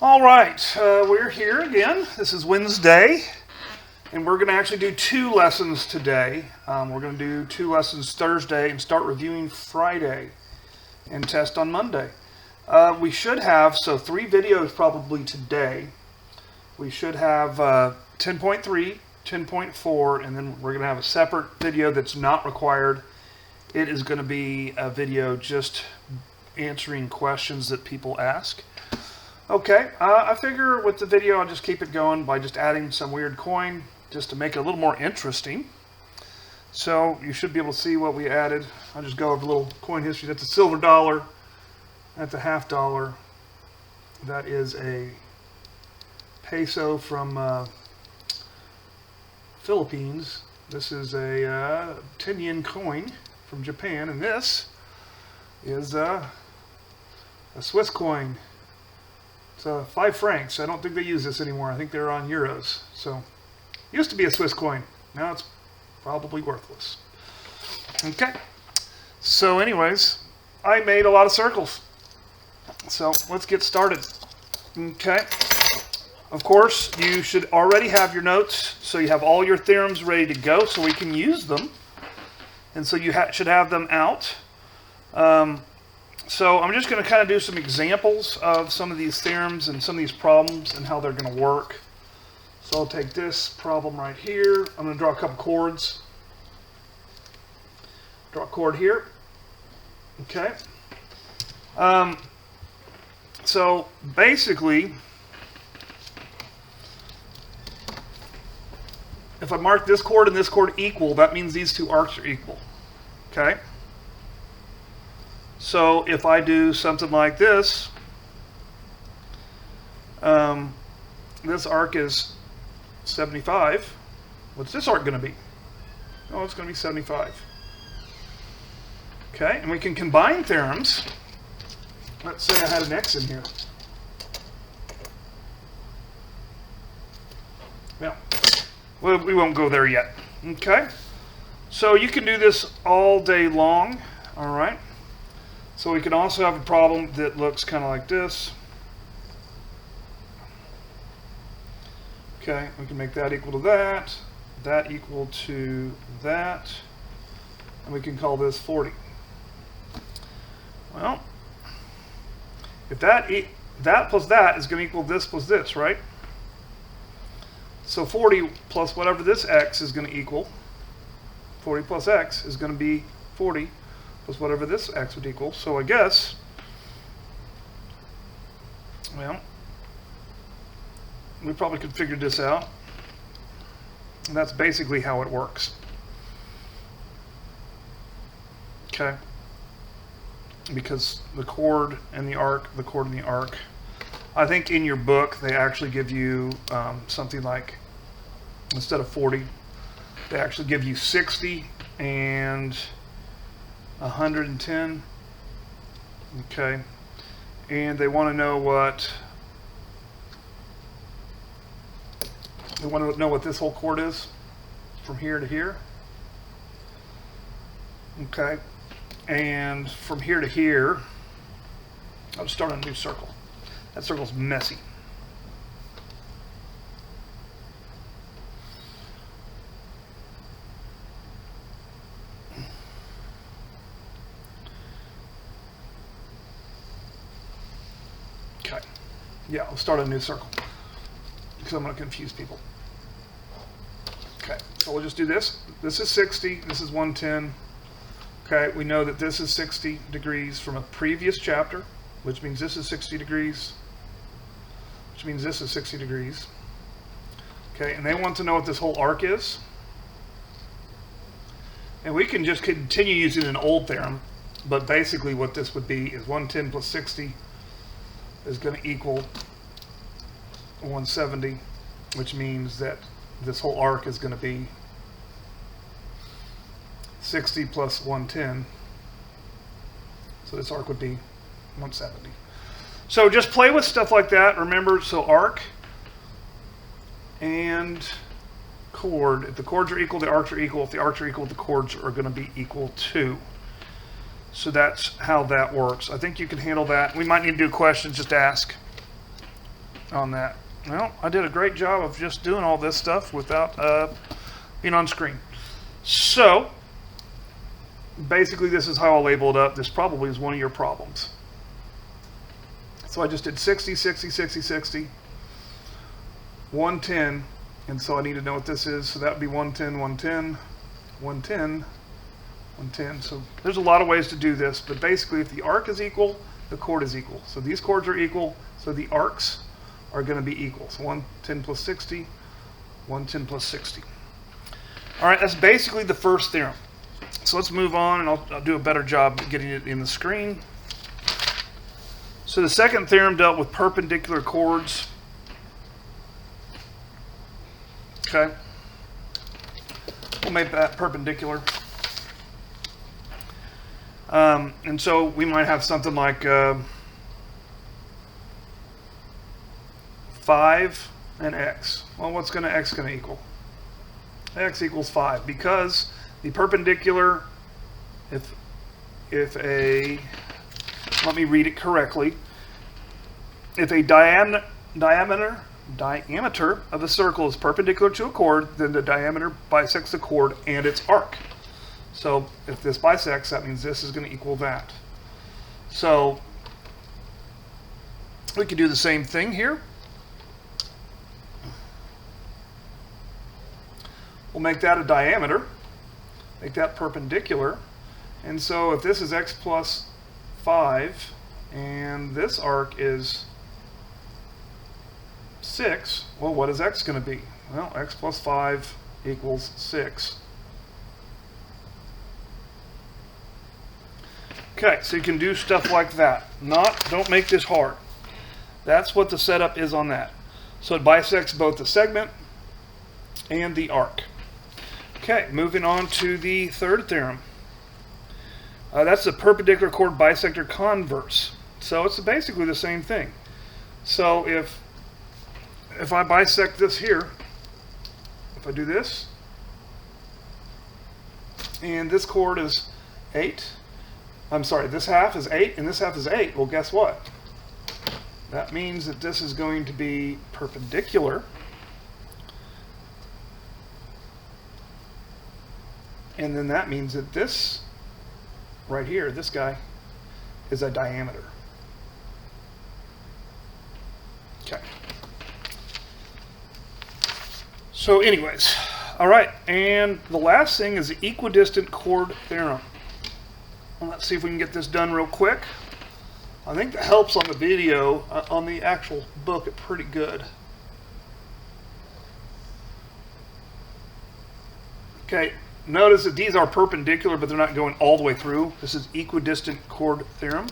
All right, we're here again. This is Wednesday, and we're going to actually do 2 lessons today. We're going to do 2 lessons Thursday and start reviewing Friday and test on Monday. We should have, 3 videos probably today. We should have 10.3, 10.4, and then we're going to have a separate video that's not required. It is going to be a video just answering questions that people ask. Okay, I figure with the video I'll just keep it going by just adding some weird coin just to make it a little more interesting. So you should be able to see what we added. I'll just go over a little coin history. That's a silver dollar. That's a half dollar. That is a peso from Philippines. This is a 10 yen coin from Japan. And this is a Swiss coin. It's 5 francs. I don't think they use this anymore. I think they're on euros. So, used to be a Swiss coin. Now it's probably worthless. Okay. So anyways, I made a lot of circles. So let's get started. Okay. Of course, you should already have your notes. So you have all your theorems ready to go so we can use them. And so you should have them out. So I'm just going to kind of do some examples of some of these theorems and some of these problems and how they're going to work. So I'll take this problem right here. I'm going to draw a couple chords. Draw a chord here. Okay. So basically, if I mark this chord and this chord equal, that means these 2 arcs are equal. Okay. So if I do something like this, this arc is 75. What's this arc going to be? Oh, it's going to be 75. Okay, and we can combine theorems. Let's say I had an X in here. Well, we won't go there yet. Okay, so you can do this all day long. All right. So we can also have a problem that looks kind of like this. Okay, we can make that equal to that equal to that, and we can call this 40. Well, if that plus that is going to equal this plus this, right? So 40 plus whatever this x is going to equal, 40 plus x is going to be 40. Plus whatever this x would equal. So I guess, well, we probably could figure this out. And that's basically how it works. Okay. Because the chord and the arc, I think in your book they actually give you something like, instead of 40, they actually give you 60 and 110. Okay, and they want to know what this whole chord is from here to here. Okay, and from here to here, I'll just start a new circle. That circle's messy. Yeah, I'll start a new circle because I'm going to confuse people. Okay, so we'll just do this. This is 60, this is 110. Okay, we know that this is 60 degrees from a previous chapter, which means this is 60 degrees, which means this is 60 degrees. Okay, and they want to know what this whole arc is. And we can just continue using an old theorem, but basically what this would be is 110 plus 60 is going to equal 170, which means that this whole arc is going to be 60 plus 110. So this arc would be 170. So just play with stuff like that. Remember, so arc and chord. If the chords are equal, the arcs are equal. If the arcs are equal, the chords are going to be equal too. So that's how that works. I think you can handle that. We might need to do questions, just ask. on that? Well, I did a great job of just doing all this stuff without being on screen. So, basically this is how I'll label it up. This probably is one of your problems. So I just did 60, 60, 60, 60, 110, and so I need to know what this is. So that would be 110, 110, 110, 110. So there's a lot of ways to do this, but basically if the arc is equal, the chord is equal. So these chords are equal, so the arcs are going to be equal. So 110 plus 60, 110 plus 60. All right, that's basically the first theorem. So let's move on, and I'll do a better job getting it in the screen. So the second theorem dealt with perpendicular chords. Okay. We'll make that perpendicular. And so we might have something like 5 and x. Well, what's x going to equal? X equals 5, because the perpendicular, if a, let me read it correctly, if a diameter of a circle is perpendicular to a chord, then the diameter bisects the chord and its arc. So if this bisects, that means this is going to equal that. So we can do the same thing here. We'll make that a diameter, make that perpendicular. And so if this is x plus 5 and this arc is 6, well, what is x going to be? Well, x plus 5 equals 6. Okay, so you can do stuff like that. Don't make this hard. That's what the setup is on that. So it bisects both the segment and the arc. Okay, moving on to the third theorem. That's the perpendicular chord bisector converse. So it's basically the same thing. So if I bisect this here, if I do this, and this chord is 8, I'm sorry, this half is 8 and this half is 8, well, guess what? That means that this is going to be perpendicular. And then that means that this right here, this guy, is a diameter. Okay. So anyways, all right, and the last thing is the equidistant chord theorem. Well, let's see if we can get this done real quick. I think that helps on the video, on the actual book, it's pretty good. Okay. Notice that these are perpendicular, but they're not going all the way through. This is equidistant chord theorem.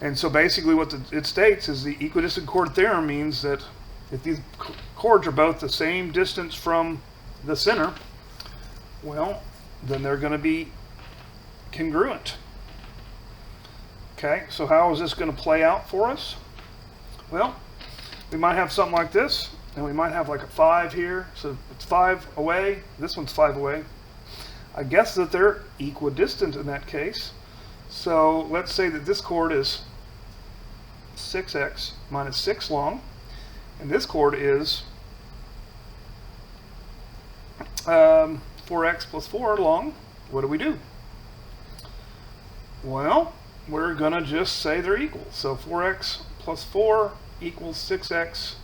And so basically what it states is the equidistant chord theorem means that if these chords are both the same distance from the center, well, then they're going to be congruent. Okay, so how is this going to play out for us? Well, we might have something like this, and we might have like a 5 here. So it's 5 away, this one's 5 away. I guess that they're equidistant in that case. So let's say that this chord is 6x minus 6 long, and this chord is 4x plus 4 long. What do? Well, we're going to just say they're equal. So 4x plus 4 equals 6x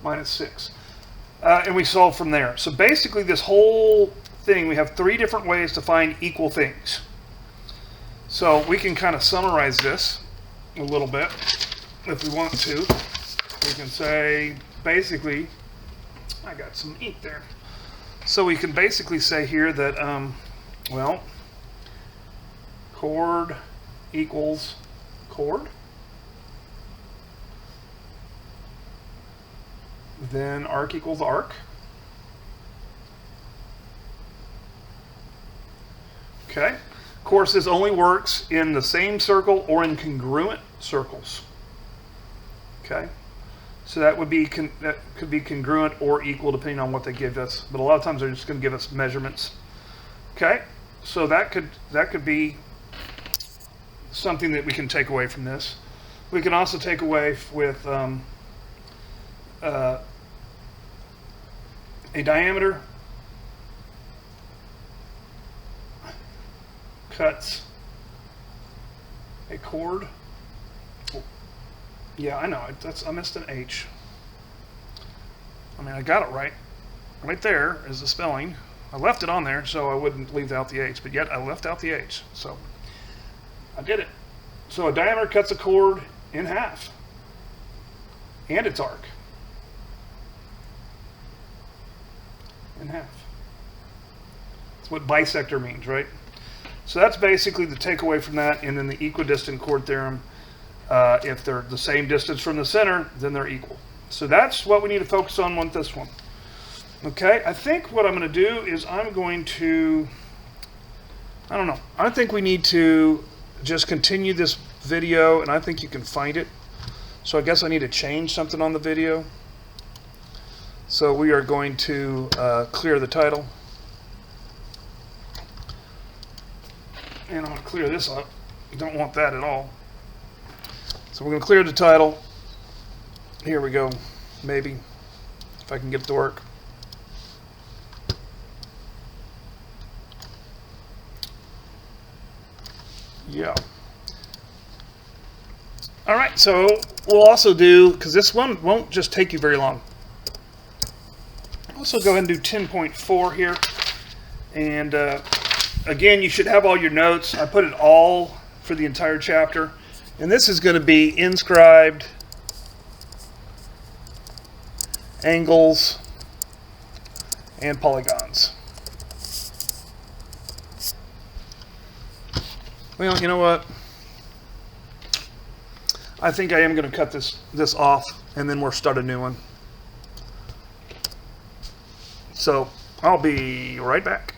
minus 6. And we solve from there. So basically this whole thing, we have 3 different ways to find equal things. So we can kind of summarize this a little bit if we want to. We can say, basically, I got some ink there. So we can basically say here that, well, chord equals chord. Then arc equals arc. Okay. Of course, this only works in the same circle or in congruent circles. Okay. So that would be that could be congruent or equal depending on what they give us. But a lot of times they're just going to give us measurements. Okay. So that could be something that we can take away from this. We can also take away with a diameter cuts a chord. Yeah, I know. I missed an H. I mean, I got it right. Right there is the spelling. I left it on there so I wouldn't leave out the H, but yet I left out the H. So I did it. So a diameter cuts a chord in half and its arc in half. That's what bisector means, right? So that's basically the takeaway from that. And then the equidistant chord theorem, if they're the same distance from the center, then they're equal. So that's what we need to focus on with this one. Okay, I think what I'm going to do is I'm going to, I don't know, I think we need to just continue this video, and I think you can find it. So I guess I need to change something on the video. So we are going to clear the title. And I'm going to clear this up. Don't want that at all. So we're going to clear the title. Here we go. Maybe, if I can get it to work. Yeah. All right, so we'll also do, because this one won't just take you very long. Also go ahead and do 10.4 here. And again, you should have all your notes. I put it all for the entire chapter. And this is going to be inscribed angles and polygons. Well, you know what? I think I am going to cut this off, and then we'll start a new one. So I'll be right back.